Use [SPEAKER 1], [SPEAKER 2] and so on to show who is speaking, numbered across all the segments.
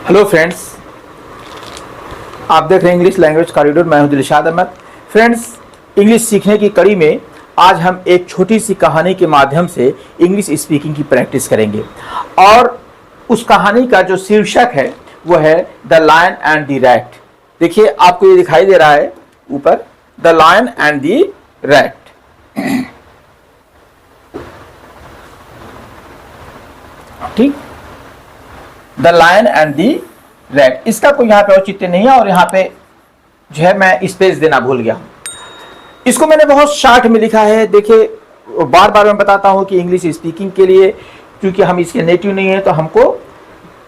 [SPEAKER 1] Hello friends, आप देख रहे हैं इंग्लिश लैंग्वेज कॉरिडोर। मैं हूं दिलशाद अहमद। फ्रेंड्स, इंग्लिश सीखने की कड़ी में आज हम एक छोटी सी कहानी के माध्यम से इंग्लिश स्पीकिंग की प्रैक्टिस करेंगे और उस कहानी का जो शीर्षक है वो है the lion and the rat. देखिए, आपको ये दिखाई दे रहा है ऊपर, the lion and the rat. ठीक, the lion and the rat. इसका कोई यहाँ पे औचित्य नहीं है और यहाँ पे जो है मैं स्पेस देना भूल गया। इसको मैंने बहुत शॉर्ट में लिखा है। देखिए, बार बार मैं बताता हूँ कि इंग्लिश स्पीकिंग के लिए, क्योंकि हम इसके नेटिव नहीं है, तो हमको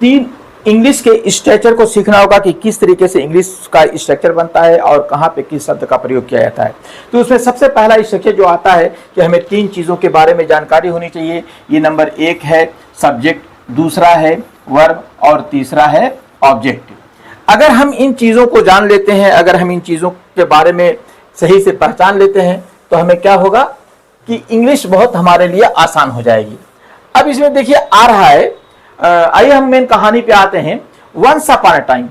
[SPEAKER 1] 3 इंग्लिश के स्ट्रक्चर को सीखना होगा कि किस तरीके से इंग्लिश का स्ट्रक्चर बनता है और कहाँ पे किस शब्द का प्रयोग किया जाता है। तो उसमें सबसे पहला स्ट्रक्चर जो आता है कि हमें 3 चीज़ों के बारे में जानकारी होनी चाहिए। ये नंबर 1 है सब्जेक्ट, दूसरा है वर्ब और तीसरा है ऑब्जेक्ट। अगर हम इन चीज़ों को जान लेते हैं, अगर हम इन चीज़ों के बारे में सही से पहचान लेते हैं, तो हमें क्या होगा कि इंग्लिश बहुत हमारे लिए आसान हो जाएगी। अब इसमें देखिए आ रहा है, आइए हम मेन कहानी पे आते हैं। वंस अपॉन अ टाइम,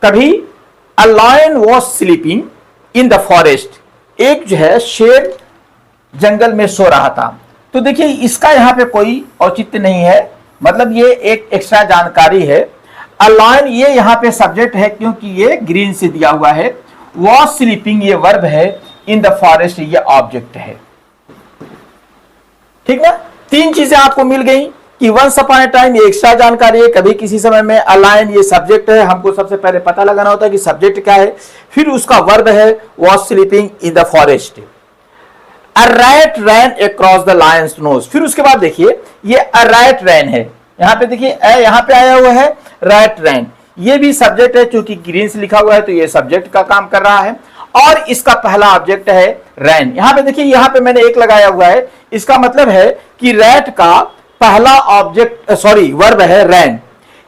[SPEAKER 1] कभी a lion was sleeping in the forest. एक जो है शेर जंगल में सो रहा था। तो देखिए, इसका यहाँ पे कोई औचित्य नहीं है, मतलब ये एक एक्स्ट्रा जानकारी है। अ लायन ये यहाँ पे सब्जेक्ट है क्योंकि ये ग्रीन से दिया हुआ है। वॉज स्लीपिंग ये वर्ब है, इन द फॉरेस्ट ये ऑब्जेक्ट है। ठीक ना, 3 चीजें आपको मिल गई कि वंस अपॉन अ टाइम ये एक्स्ट्रा जानकारी है, कभी किसी समय में। अ लायन ये सब्जेक्ट है, हमको सबसे पहले पता लगाना होता है कि सब्जेक्ट क्या है। फिर उसका वर्ब है was sleeping in the forest. A rat ran across the lion's nose। फिर उसके बाद देखिए, ये a rat ran है, यहाँ पे देखिए यहाँ पे आया हुआ है rat ran। ये भी सब्जेक्ट है, क्योंकि ग्रीन से लिखा हुआ है तो ये सब्जेक्ट का काम कर रहा है और इसका पहला ऑब्जेक्ट है ran। यहाँ पे देखिए, यहाँ पे मैंने एक लगाया हुआ है, इसका मतलब है कि रैट का पहला ऑब्जेक्ट वर्ब है ran।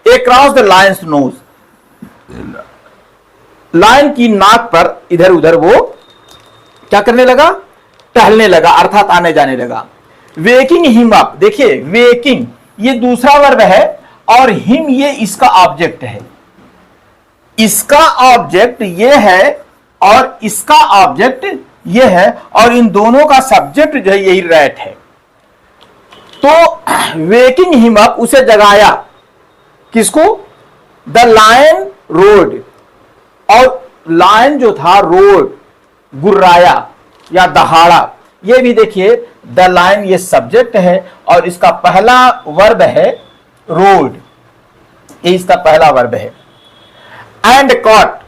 [SPEAKER 1] across the lion's nose, lion की नाक पर इधर उधर वो क्या करने लगा, टहलने लगा, अर्थात आने जाने लगा। वेकिंग हिम अप, देखिए वेकिंग ये दूसरा वर्ब है और हिम ये इसका ऑब्जेक्ट है। इसका ऑब्जेक्ट ये है और इसका ऑब्जेक्ट ये है और इन दोनों का सब्जेक्ट जो है यही रैट है। तो वेकिंग हिम अप, उसे जगाया, किसको, द लायन रोड। और लायन जो था रोड, गुर्राया या दहाड़ा। ये भी देखिए द लायन ये सब्जेक्ट है और इसका पहला वर्ब है रोड, ये इसका पहला वर्ब है। एंड कॉट,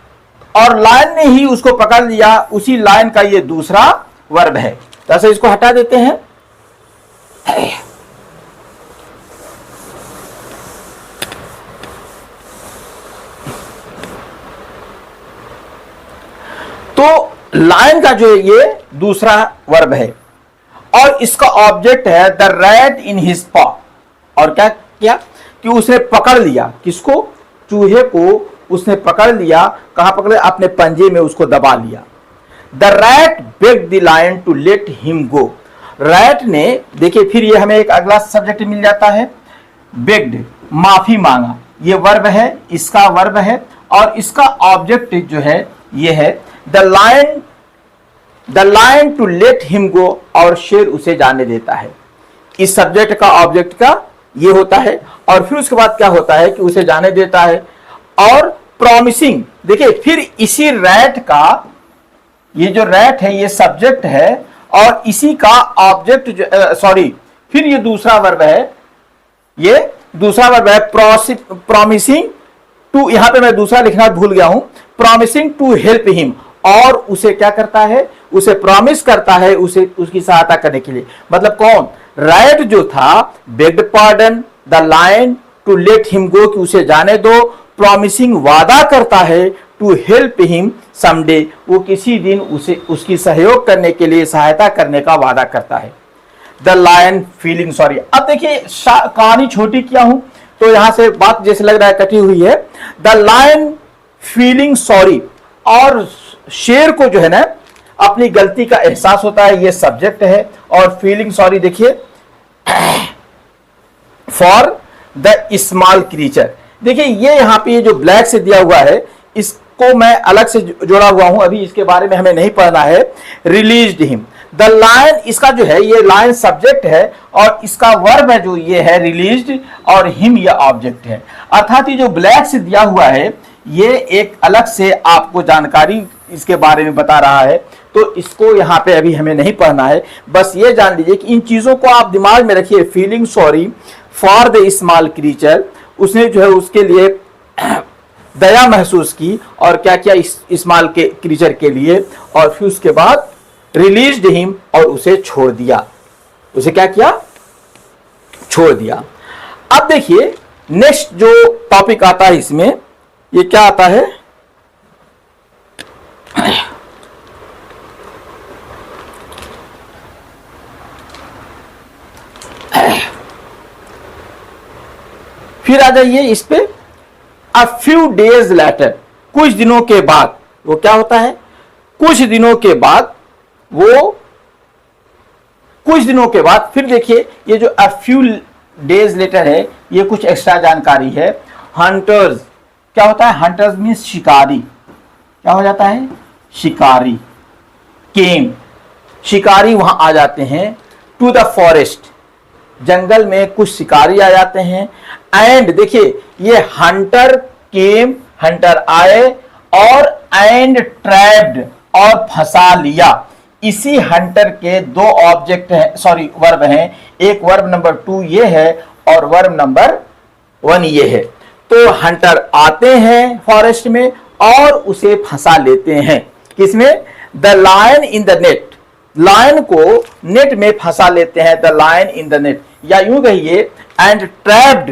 [SPEAKER 1] और लायन ने ही उसको पकड़ लिया, उसी लायन का ये दूसरा वर्ब है। तो ऐसे इसको हटा देते हैं। तो लायन का जो है ये दूसरा वर्ब है और इसका ऑब्जेक्ट है द रैट इन हिज पॉ। और क्या किया कि उसने पकड़ लिया, किसको, चूहे को उसने पकड़ लिया। कहां पकड़ लिया, अपने पंजे में उसको दबा लिया। The rat begged the lion to let him go. Rat ने, देखिए फिर ये हमें एक अगला सब्जेक्ट मिल जाता है, बेग्ड माफी मांगा। ये वर्ब है, इसका वर्ब है और इसका ऑब्जेक्ट जो है ये है the lion to let him go, और शेर उसे जाने देता है। इस सब्जेक्ट का ऑब्जेक्ट का ये होता है और फिर उसके बाद क्या होता है कि उसे जाने देता है। और प्रॉमिसिंग, देखिए फिर इसी रैट का, ये जो रैट है ये सब्जेक्ट है और इसी का ऑब्जेक्ट फिर ये दूसरा वर्ब है, ये दूसरा वर्ब है प्रॉमिसिंग टू। यहां पे मैं दूसरा लिखना भूल गया हूं, प्रॉमिसिंग टू हेल्प हिम। और उसे क्या करता है, उसे प्रॉमिस करता है उसे उसकी सहायता करने के लिए। मतलब कौन, रैट जो था begged pardon the lion to let him go, कि उसे जाने दो। प्रॉमिसिंग वादा करता है टू हेल्प हिम समडे, वो किसी दिन उसे उसकी सहयोग करने के लिए, सहायता करने का वादा करता है। The lion feeling sorry. अब देखिए कहानी छोटी किया हूं तो यहां से बात जैसे लग रहा है कटी हुई है। द लायन फीलिंग सॉरी, और शेर को जो है ना अपनी गलती का एहसास होता है, ये सब्जेक्ट है। और फीलिंग सॉरी देखिए फॉर द स्मॉल क्रीचर, देखिए ये यहाँ पे ये जो ब्लैक से दिया हुआ है इसको मैं अलग से जोड़ा हुआ हूं, अभी इसके बारे में हमें नहीं पढ़ना है। रिलीज्ड हिम द लायन, इसका जो है ये लायन सब्जेक्ट है और इसका वर्ब है जो ये है रिलीज्ड, और हिम ये ऑब्जेक्ट है। अर्थात ये जो ब्लैक से दिया हुआ है ये एक अलग से आपको जानकारी इसके बारे में बता रहा है, तो इसको यहाँ पे अभी हमें नहीं पढ़ना है। बस ये जान लीजिए कि इन चीजों को आप दिमाग में रखिए। Feeling sorry for the small creature, उसने जो है उसके लिए दया महसूस की और क्या किया इस स्मॉल के क्रीचर के लिए, और फिर उसके बाद रिलीज्ड हिम और उसे छोड़ दिया। उसे क्या किया? छोड़ दिया। अब देखिए नेक्स्ट जो टॉपिक आता है इसमें, ये क्या आता है? फिर आ जाइए इस पे, अ फ्यू डेज लेटर, कुछ दिनों के बाद। वो क्या होता है? कुछ दिनों के बाद, वो कुछ दिनों के बाद। फिर देखिए ये जो अ फ्यू डेज लेटर है ये कुछ एक्स्ट्रा जानकारी है। हंटर्स, क्या होता है? हंटर्स मीन्स शिकारी। क्या हो जाता है? शिकारी। केम, शिकारी वहां आ जाते हैं। टू द फॉरेस्ट, जंगल में कुछ शिकारी आ जाते हैं। एंड देखिए ये हंटर केम, हंटर आए, और एंड ट्रैप्ड, और फंसा लिया। इसी हंटर के दो ऑब्जेक्ट हैं, सॉरी वर्ब हैं। एक वर्ब नंबर 2 ये है और वर्ब नंबर 1 ये है। तो हंटर आते हैं फॉरेस्ट में और उसे फंसा लेते हैं। किसमें? The lion in the net, lion को नेट में फंसा लेते हैं। The lion in the net, या यूं कहिए एंड ट्रैप्ड,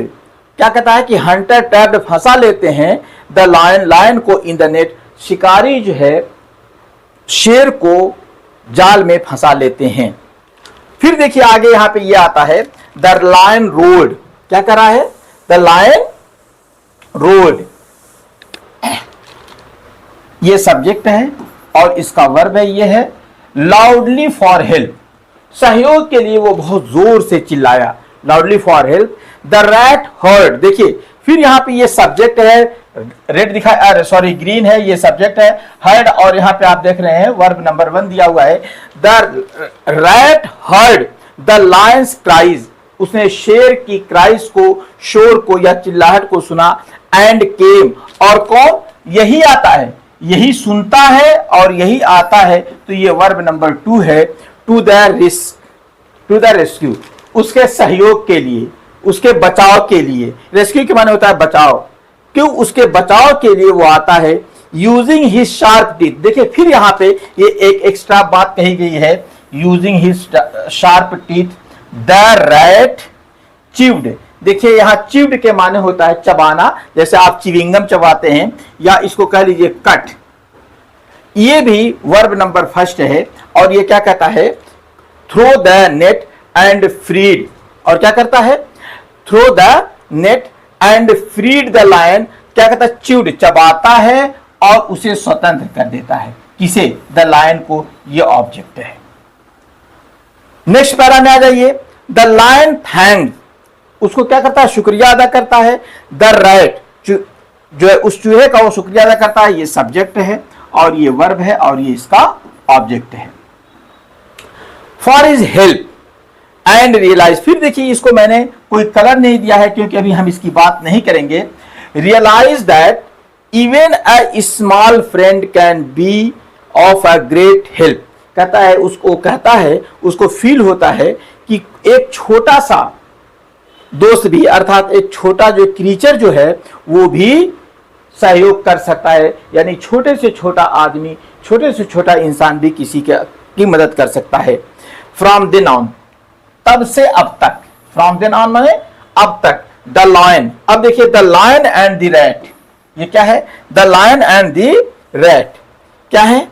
[SPEAKER 1] क्या कहता है कि हंटर ट्रैप्ड, फंसा लेते हैं द लायन, लायन को इन द नेट, शिकारी जो है शेर को जाल में फंसा लेते हैं। फिर देखिए आगे यहां पे ये आता है द लायन रोड, क्या कर रहा है? द लायन रोड, ये सब्जेक्ट है और इसका वर्ब है ये है। लाउडली फॉर हेल्प, सहयोग के लिए वो बहुत जोर से चिल्लाया। Loudly for help. The rat heard, देखिए फिर यहाँ पे ये सब्जेक्ट है, रेड दिखा, सॉरी ग्रीन है, ये सब्जेक्ट है हर्ड, और यहाँ पे आप देख रहे हैं वर्ब नंबर 1 दिया हुआ है। The rat heard the Lions cries, उसने शेर की क्राइज को, शोर को या चिल्लाहट को सुना। एंड केम, और कौन? यही आता है, यही सुनता है और यही आता है, तो ये वर्ब नंबर 2 है। To the risk, to the rescue, उसके सहयोग के लिए, उसके बचाव के लिए। रेस्क्यू के माने होता है बचाव, क्यों? उसके बचाव के लिए वो आता है। यूजिंग हिज शार्प टीथ, देखिए फिर यहाँ पे ये एक एक्स्ट्रा बात कही गई है। Using his sharp teeth the rat chewed, देखिए यहाँ चिव्ड के माने होता है चबाना, जैसे आप चिविंगम चबाते हैं, या इसको कह लीजिए कट। ये भी वर्ब नंबर 1 है और ये क्या कहता है? Throw the net and freed, और क्या करता है? Throw the net and freed the lion, क्या कहता है? चिव्ड, चबाता है और उसे स्वतंत्र कर देता है। किसे? द लायन को। ये ऑब्जेक्ट है। नेक्स्ट पैरा में आ जाइए। द लायन थैंक्ड, उसको क्या करता है? शुक्रिया अदा करता है। द रैट, जो है उस चूहे का वो शुक्रिया अदा करता है, ये सब्जेक्ट है और ये वर्ब है और ये इसका ऑब्जेक्ट है। For his help and realize, फिर देखिए इसको मैंने कोई कलर नहीं दिया है क्योंकि अभी हम इसकी बात नहीं करेंगे। Realize that even a small friend can be of a great help, कहता है उसको, कहता है उसको फील होता है कि एक छोटा सा दोस्त भी, अर्थात एक छोटा जो क्रीचर जो है वो भी सहयोग कर सकता है। यानी छोटे से छोटा आदमी, छोटे से छोटा इंसान भी किसी की मदद कर सकता है। फ्रॉम देन ऑन, तब से अब तक। फ्रॉम देन ऑन माने अब तक। द लायन, अब देखिए the lion and the rat, ये क्या है? The lion and the rat क्या है?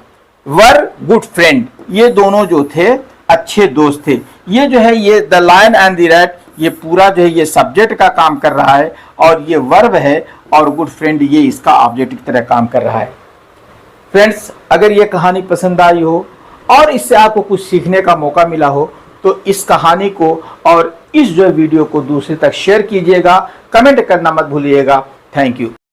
[SPEAKER 1] वर गुड फ्रेंड, ये दोनों जो थे अच्छे दोस्त थे। ये जो है ये the lion and the rat, ये पूरा जो है ये सब्जेक्ट का काम कर रहा है और ये वर्ब है, और गुड फ्रेंड ये इसका ऑब्जेक्ट की तरह काम कर रहा है। फ्रेंड्स, अगर ये कहानी पसंद आई हो और इससे आपको कुछ सीखने का मौका मिला हो तो इस कहानी को और इस जो वीडियो को दूसरे तक शेयर कीजिएगा। कमेंट करना मत भूलिएगा। Thank you.